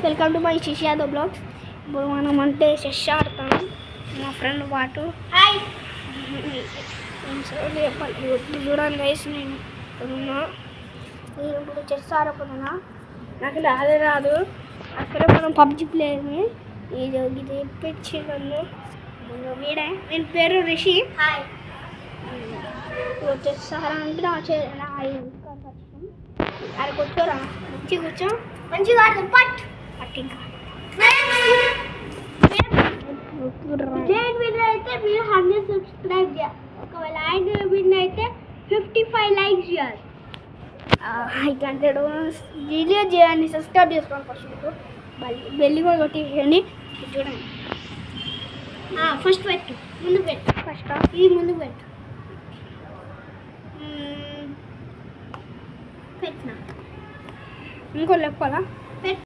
Welcome to my Shashi Yadav blogs. ఇప్పుడు మనం అంటే చెస్ ఆడతాము మా ఫ్రెండ్ పాటు. హాయ్ చెప్పాలి చూడండి వయసు నేను ఇప్పుడు చెస్ ఆడకపోతున్నా, నాకు అదే రాదు. అక్కడ మనం పబ్జి ప్లేయర్ని ఇది తెప్పించి నన్ను వీడే, నేను పేరు రిషి. హాయ్ చెస్ ఆడాలంటే నా అది కూర్చోరా, మంచిగా కూర్చో, మంచిగా ఆడదాం. పట్ ఇంకా విన్ అయితే మీరు 100 సబ్స్క్రైబ్ చేయాలి. ఒకవేళ ఆయన విన్ అయితే 55 లైక్స్ చేయాలి. 800 వీడియో చేయండి, సబ్స్క్రైబ్ చేసుకోండి. ఫస్ట్ బెల్లి కూడా కొట్టేయండి. చూడండి, ఫస్ట్ పెట్టు, ముందు పెట్టు, ఫస్ట్ ఇది ముందు పెట్టు. పెట్టినా ఇంకో చెప్పాలా?